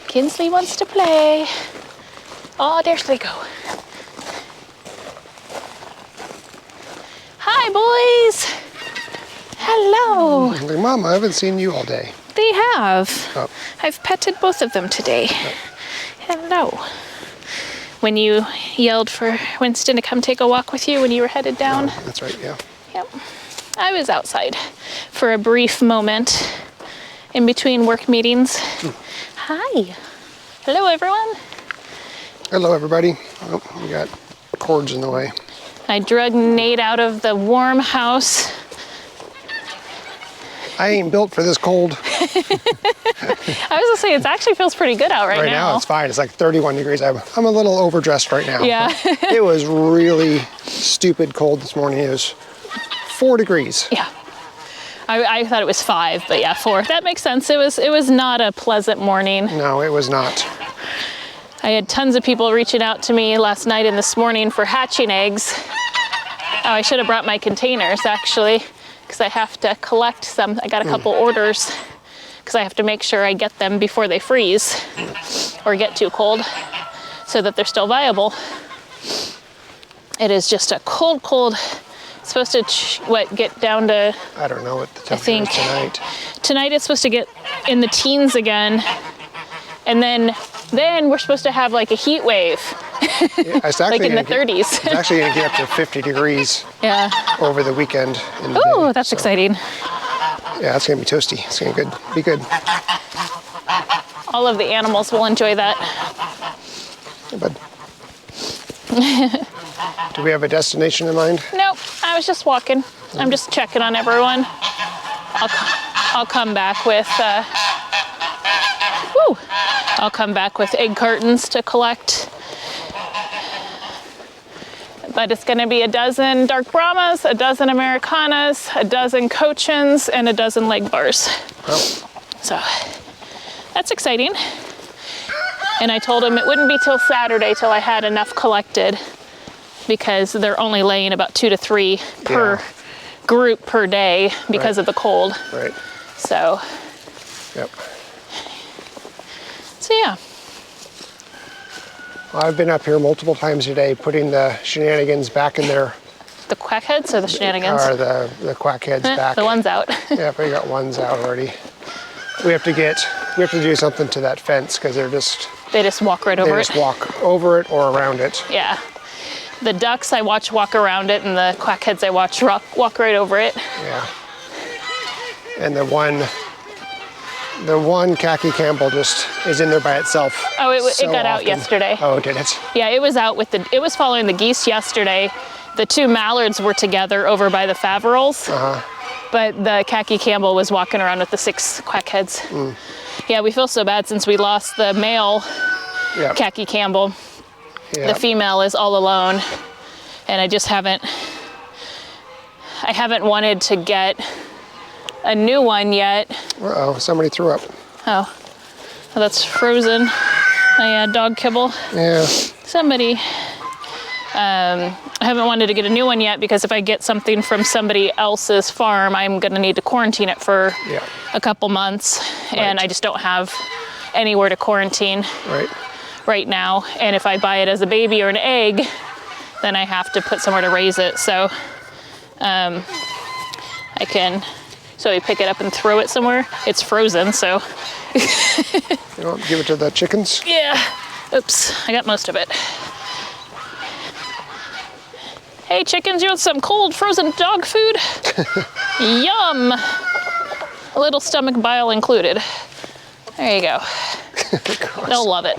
Kinsley wants to play. Oh, there they go. Hi, boys. Hello. Mom, I haven't seen you all day. They have. Oh. I've petted both of them today. Oh. Hello. When you yelled for Winston to come take a walk with you when you were headed down. Oh, that's right, yeah. Yep. I was outside for a brief moment in between work meetings. Hi. Hello, everyone. Hello, everybody. Oh, we got cords in the way. I drug Nate out of the warm house. I ain't built for this cold. I was gonna say, it actually feels pretty good out right now. Right now it's fine. It's like 31 degrees. I'm a little overdressed right now. Yeah. It was really stupid cold this morning. It was 4 degrees. Yeah. I thought it was 5, but yeah, 4. That makes sense. It was not a pleasant morning. No, it was not. I had tons of people reaching out to me last night and this morning for hatching eggs. Oh, I should have brought my containers actually, because I have to collect some. I got a couple orders because I have to make sure I get them before they freeze or get too cold so that they're still viable. It is just a cold. It's supposed to, get down to... I don't know what the temperature is tonight. Tonight it's supposed to get in the teens again. And then we're supposed to have like a heat wave. Yeah, it's like in the 30s. It's actually going to get up to 50 degrees over the weekend. Oh, that's exciting. Yeah, it's going to be toasty. It's going to be good. All of the animals will enjoy that. Yeah, bud. Do we have a destination in mind? Nope, I was just walking. I'm just checking on everyone. I'll come back with I'll come back with egg cartons to collect. But it's gonna be a dozen dark Brahmas, a dozen Americanas, a dozen Cochins, and a dozen leg bars. Oh. So that's exciting. And I told him it wouldn't be till Saturday till I had enough collected, because they're only laying about 2 to 3 per group per day because of the cold. Right. So. Yep. So yeah. Well, I've been up here multiple times today putting the shenanigans back in there. The quackheads or the shenanigans? Or the quackheads back. The one's out. Yeah, we got ones out already. We have to do something to that fence because they just walk right over it. They just walk over it or around it. Yeah. The ducks I watch walk around it, and the quackheads I watch walk right over it. Yeah. And the one khaki Campbell just is in there by itself. Oh, it got out yesterday. Oh, did it? Yeah, it was out it was following the geese yesterday. The 2 mallards were together over by the Faverolles. But the khaki Campbell was walking around with the 6 quackheads. Yeah, we feel so bad since we lost the male khaki Campbell. The female is all alone, and I haven't wanted to get a new one yet. Uh-oh, somebody threw up. Oh, that's frozen. Dog kibble. Yeah. Somebody. I haven't wanted to get a new one yet because if I get something from somebody else's farm, I'm going to need to quarantine it for a couple months, and I just don't have anywhere to quarantine right now. And if I buy it as a baby or an egg, then I have to put somewhere to raise it. So so we pick it up and throw it somewhere. It's frozen, so. You want to give it to the chickens? Yeah. Oops, I got most of it. Hey chickens, you want some cold frozen dog food? Yum! A little stomach bile included. There you go. They'll love it.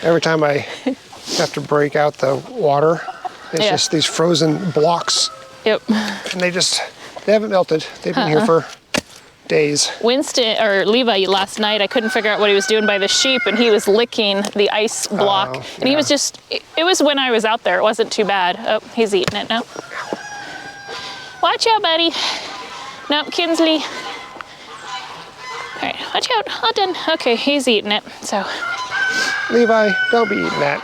Every time I have to break out the water, it's just these frozen blocks. Yep. And they haven't melted. They've been here for days. Winston, or Levi last night, I couldn't figure out what he was doing by the sheep, and he was licking the ice block. And he was it was when I was out there. It wasn't too bad. Oh, he's eating it now. Watch out, buddy. No, Kinsley. All right, watch out. All done. Okay, he's eating it, so. Levi, don't be eating that.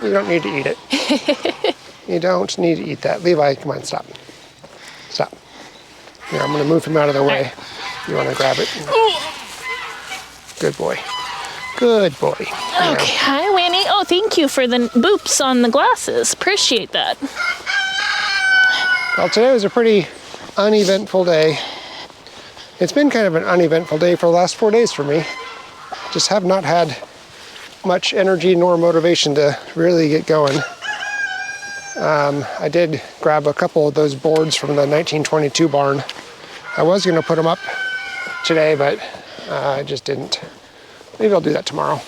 You don't need to eat it. You don't need to eat that. Levi, come on, stop. Stop. Here, I'm gonna move him out of the way. You wanna grab it? Good boy. Good boy. Okay, hi Winnie. Oh, thank you for the boops on the glasses. Appreciate that. Well, today was a pretty uneventful day. It's been kind of an uneventful day for the last 4 days for me. Just have not had much energy nor motivation to really get going. I did grab a couple of those boards from the 1922 barn. I was going to put them up today, but I just didn't. Maybe I'll do that tomorrow.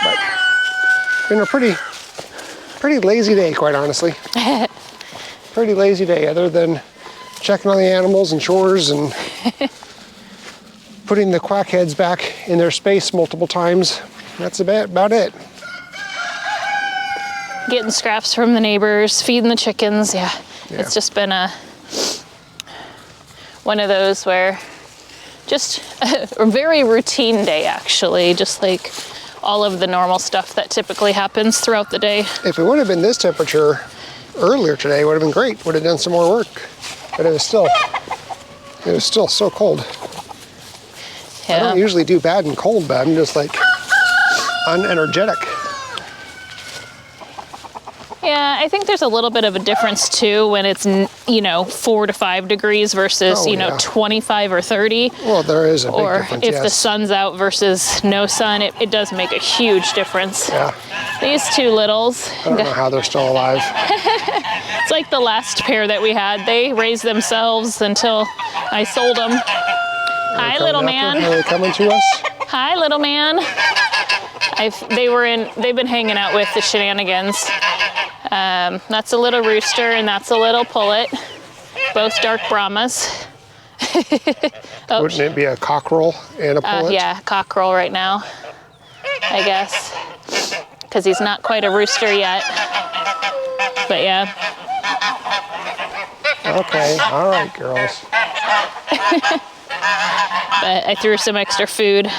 But it's been a pretty lazy day, quite honestly. Pretty lazy day, other than checking on the animals and chores and putting the quack heads back in their space multiple times. That's about it. Getting scraps from the neighbors, feeding the chickens. Yeah. It's just been one of those where just a very routine day, actually. Just like all of the normal stuff that typically happens throughout the day. If it would have been this temperature earlier today, it would have been great. Would have done some more work. But it was still so cold. Yeah. I don't usually do bad and cold, but I'm just like unenergetic. Yeah, I think there's a little bit of a difference too when it's 4 to 5 degrees versus 25 or 30. Well, there is a big or difference. If the sun's out versus no sun, it does make a huge difference. Yeah. These two littles, I don't know how they're still alive. it's like the last pair that we had. They raised themselves until I sold them. Hi, little man. Are they coming to us? Hi, little man. They've been hanging out with the shenanigans. That's a little rooster and that's a little pullet. Both dark Brahmas. Wouldn't it be a cockerel and a pullet? Yeah, cockerel right now, I guess. Because he's not quite a rooster yet. But yeah. Okay, all right, girls. But I threw some extra food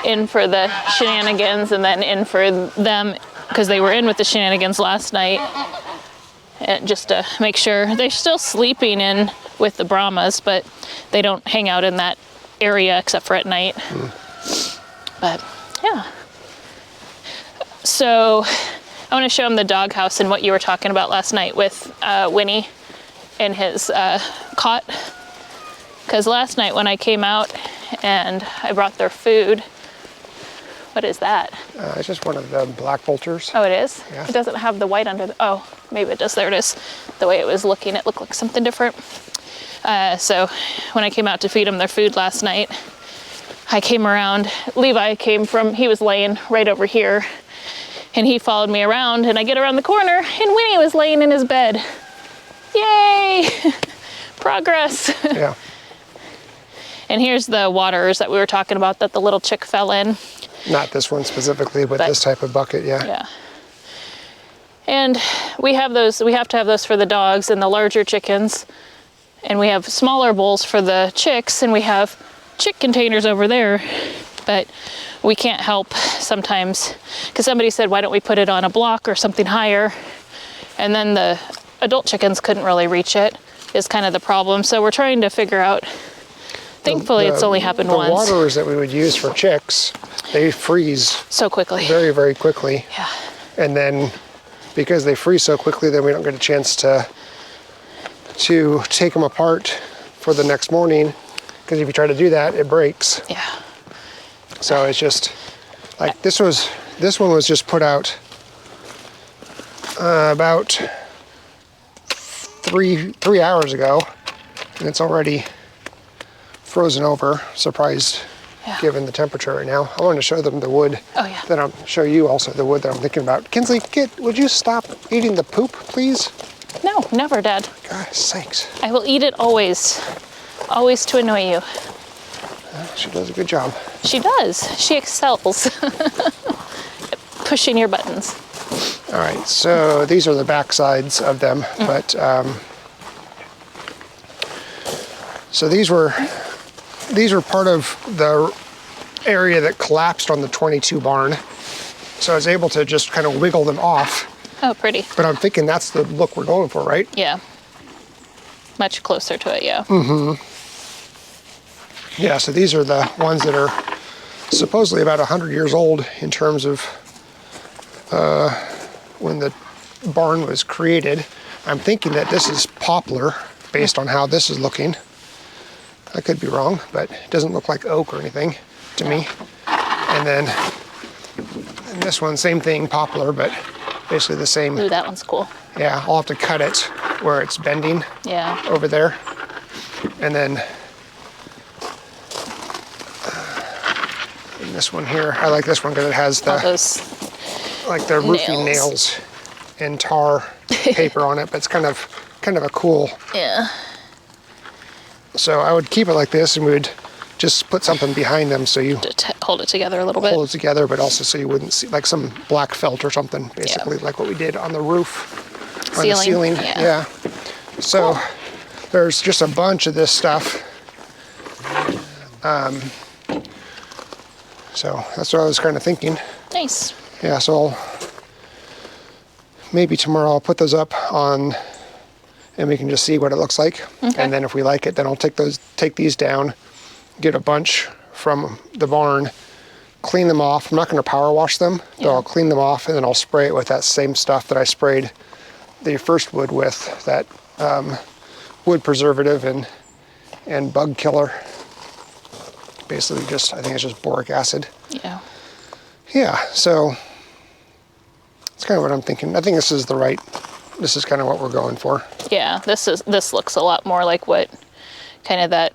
in for the shenanigans and then in for them because they were in with the shenanigans last night. And just to make sure they're still sleeping in with the Brahmas, but they don't hang out in that area except for at night. But yeah. So I want to show them the doghouse and what you were talking about last night with Winnie and his cot. Because last night when I came out and I brought their food, what is that? It's just one of the black vultures. Oh, it is? Yeah. It doesn't have the white under the, oh, maybe it does. There it is. The way it was looking, it looked like something different. So when I came out to feed them their food last night, I came around. Levi he was laying right over here, and he followed me around, and I get around the corner, and Winnie was laying in his bed. Yay! Progress. Yeah. And here's the waters that we were talking about that the little chick fell in. Not this one specifically, but this type of bucket, yeah. Yeah. And we have those, we have to have those for the dogs and the larger chickens. And we have smaller bowls for the chicks, and we have chick containers over there. But we can't help sometimes, because somebody said, why don't we put it on a block or something higher? And then the adult chickens couldn't really reach it, is kind of the problem. So we're trying to figure out. Thankfully, it's only happened once. The waters that we would use for chicks, they freeze so quickly. Very, very quickly. Yeah. And then because they freeze so quickly, then we don't get a chance to take them apart for the next morning. Because if you try to do that, it breaks. Yeah. So it's just like this one was just put out about three hours ago, and it's already frozen over. Surprised, given the temperature right now. I wanted to show them the wood. Oh yeah. Then I'll show you also the wood that I'm thinking about. Kinsley, would you stop eating the poop, please? No, never, Dad. God's sakes. I will eat it always. Always to annoy you. She does a good job. She does. She excels. Pushing your buttons. All right, so these are the back sides of them, but so these were part of the area that collapsed on the 22 barn. So I was able to just kind of wiggle them off. Oh, pretty. But I'm thinking that's the look we're going for, right? Yeah. Much closer to it, yeah. Mm-hmm. Yeah, so these are the ones that are supposedly about 100 years old in terms of when the barn was created. I'm thinking that this is poplar based on how this is looking. I could be wrong, but it doesn't look like oak or anything to me. And then and this one, same thing, poplar, but basically the same. Ooh, that one's cool. Yeah, I'll have to cut it where it's bending. Yeah. Over there. And then and this one here, I like this one because it has All the those like the roofing nails and tar paper on it, but it's kind of a cool. Yeah. So I would keep it like this, and we would just put something behind them so you To hold it together a little bit. hold it together, but also so you wouldn't see like some black felt or something, basically like what we did on the roof, on the ceiling. Yeah. So there's just a bunch of this stuff. So that's what I was kind of thinking. Nice. Yeah, so maybe tomorrow I'll put those up on, and we can just see what it looks like. Okay. And then if we like it, then I'll take these down, get a bunch from the barn, clean them off. I'm not going to power wash them, but I'll clean them off, and then I'll spray it with that same stuff that I sprayed the first wood with, that wood preservative and bug killer. Basically I think it's just boric acid. Yeah. Yeah, so that's kind of what I'm thinking. I think this is kind of what we're going for. Yeah, this looks a lot more like what kind of that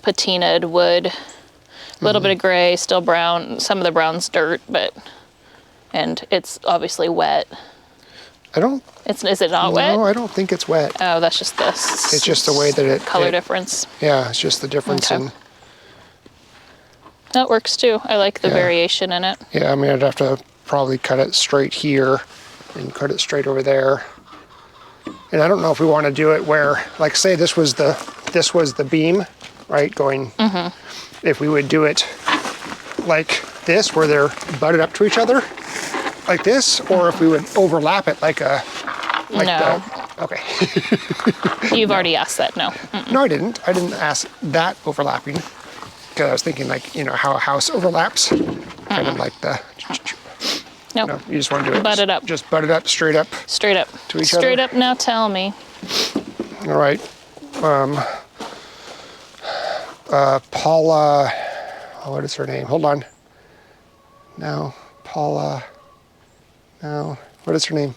patinaed wood. A little bit of gray, still brown. Some of the brown's dirt, and it's obviously wet. Is it not wet? No, I don't think it's wet. Oh, that's just this. It's just the way that it color difference. Yeah, it's just the difference in. That works too. I like the variation in it. Yeah, I mean, I'd have to probably cut it straight here and cut it straight over there. And I don't know if we want to do it where, like, say this was the beam, right? Going. If we would do it like this, where they're butted up to each other, like this, or if we would overlap it like a. No. Okay. You've already asked that. No. No, I didn't. I didn't ask that overlapping. Because I was thinking, like, how a house overlaps, kind of like the. Nope. No, you just want to do it. Butt it up. Just butt it up, straight up. Straight up. To each other. Straight up. Now tell me. All right. Paula. Oh, what is her name? Hold on. No, Paula. No, what is her name?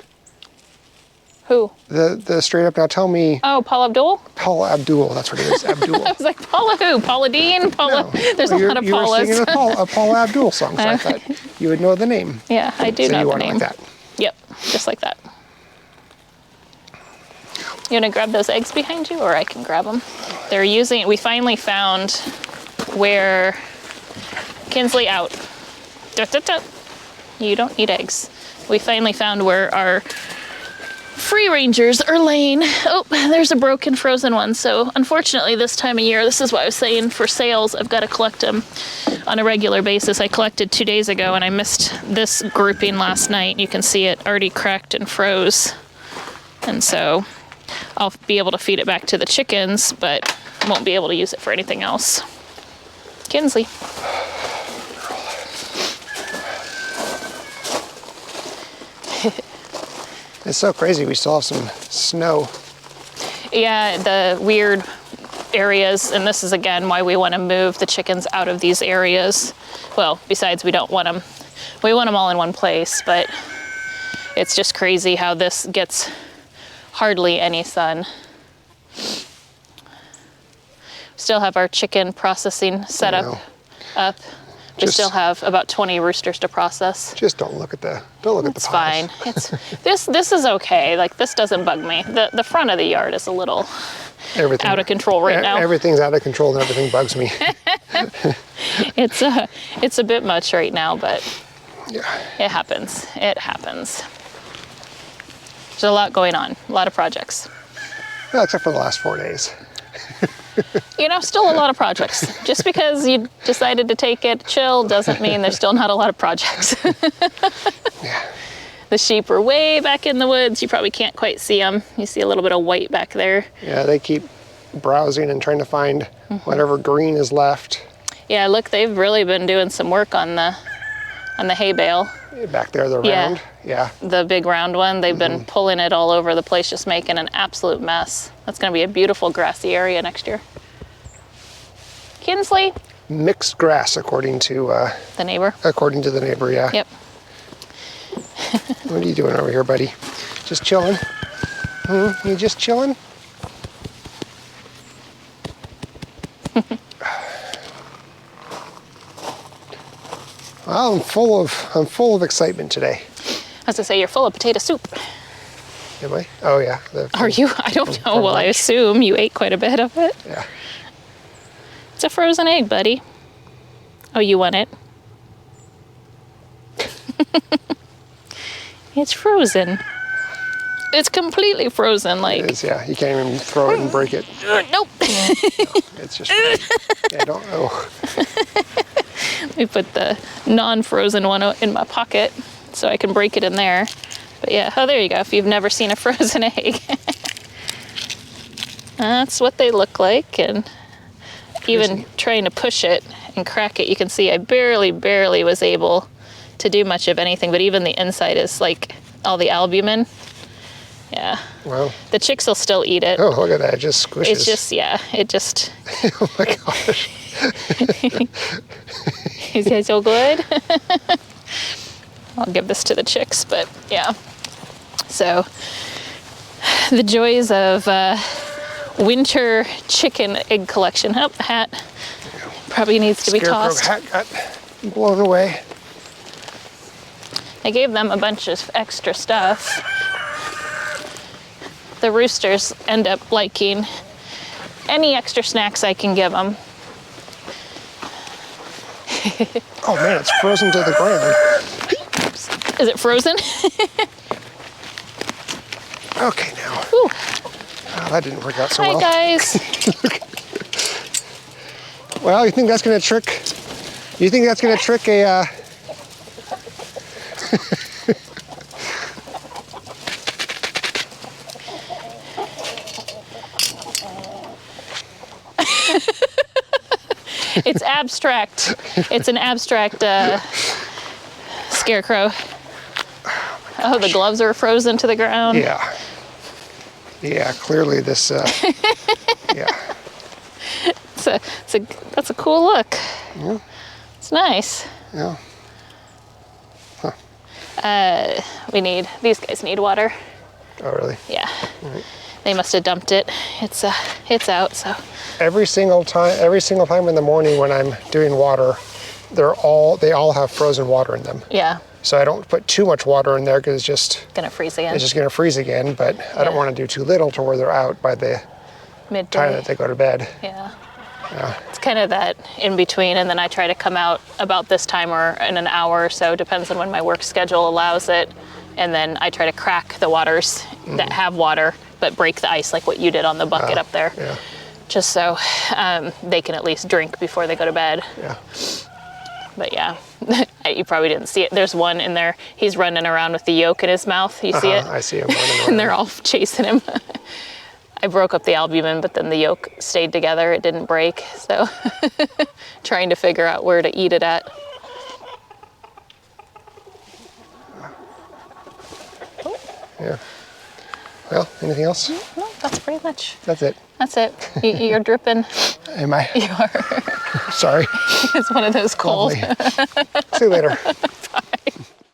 Who? The straight up. Now tell me. Oh, Paula Abdul? Paula Abdul. That's what it is. Abdul. I was like, Paula who? Paula Dean? Paula? No. There's a lot of You were Paulas. singing a Paula Abdul song, so I thought you would know the name. Yeah, I do So know you the want it name. like that. Yep, just like that. You want to grab those eggs behind you, or I can grab them? We finally found where, Kinsley out. You don't need eggs. We finally found where our free rangers are laying. Oh, there's a broken frozen one. So unfortunately this time of year, this is what I was saying, for sales, I've got to collect them on a regular basis. I collected 2 days ago and I missed this grouping last night. You can see it already cracked and froze. And so I'll be able to feed it back to the chickens, but won't be able to use it for anything else. Kinsley. It's so crazy. We still have some snow. Yeah, the weird areas, and this is again why we want to move the chickens out of these areas. Well, besides we don't want them, we want them all in one place, but it's just crazy how this gets hardly any sun. Still have our chicken processing set up. We still have about 20 roosters to process. Just don't look at the piles. It's fine. This is okay. Like, this doesn't bug me. The front of the yard is a little out of control right now. Everything's out of control and everything bugs me. It's a bit much right now, but yeah, it happens. It happens. There's a lot going on, a lot of projects. Well, except for the last 4 days. Still a lot of projects. Just because you decided to take it chill doesn't mean there's still not a lot of projects. Yeah. The sheep are way back in the woods. You probably can't quite see them. You see a little bit of white back there. Yeah, they keep browsing and trying to find whatever green is left. Yeah, look, they've really been doing some work on the hay bale. Back there, the Yeah. round. Yeah. The big round one. They've been pulling it all over the place, just making an absolute mess. That's going to be a beautiful grassy area next year. Kinsley, Mixed grass, according to the neighbor. the neighbor. Yeah. Yep. What are you doing over here, buddy? Just chilling? You just chilling? Well, I'm full of excitement today. I was going to say, you're full of potato soup. Am I? Oh yeah. Are you? I don't know. from Well, I lunch. assume you ate quite a bit of it. Yeah. It's a frozen egg, buddy. Oh, you want it? It's frozen. It's completely frozen, like. It is. Yeah. You can't even throw it and break it. Nope. It's just. Yeah. Don't. Oh. We put the non-frozen one in my pocket so I can break it in there. But yeah, oh, there you go. If you've never seen a frozen egg. That's what they look like. And even trying to push it and crack it, you can see I barely was able to do much of anything. But even the inside is like all the albumin. Yeah. Wow. The chicks will still eat it. Oh, look at that. It just squishes. It's just, yeah, it just. Oh my gosh. Is that so good? I'll give this to the chicks, but yeah. So the joys of winter chicken egg collection. Oh, the hat probably needs to be Scarecrow tossed. hat got blown away. I gave them a bunch of extra stuff. The roosters end up liking any extra snacks I can give them. Oh man, it's frozen to the ground. Is it frozen? Okay, now. Ooh. Oh, that didn't work out so Hi, well. guys. Well, you think that's gonna trick? You think that's gonna trick a? It's abstract. It's an abstract scarecrow. Oh, the gloves are frozen to the ground. Yeah. Yeah. Clearly, this. Yeah. That's a cool look. Yeah. It's nice. Yeah. These guys need water. Oh, really? Yeah. Right. They must have dumped it. It's out, so. Every single time in the morning when I'm doing water, they all have frozen water in them. Yeah. So I don't put too much water in there because it's just Gonna freeze again. going to freeze again. But I don't Yeah. want to do too little to where they're out by the Midday. time that they go to bed. Yeah. Yeah. It's kind of that in between, and then I try to come out about this time or in an hour or so, depends on when my work schedule allows it. And then I try to crack the waters that have water, but break the ice like what you did on the bucket up there. Yeah. Just so they can at least drink before they go to bed. Yeah. But yeah, you probably didn't see it. There's one in there. He's running around with the yolk in his mouth. You see it? I see him running around. And they're all chasing him. I broke up the albumin, but then the yolk stayed together. It didn't break. So trying to figure out where to eat it at. Yeah. Well, anything else? No, that's pretty much. That's it. That's it. You're dripping. Am I? You are. Sorry. It's one of those colds. Lovely. See you later.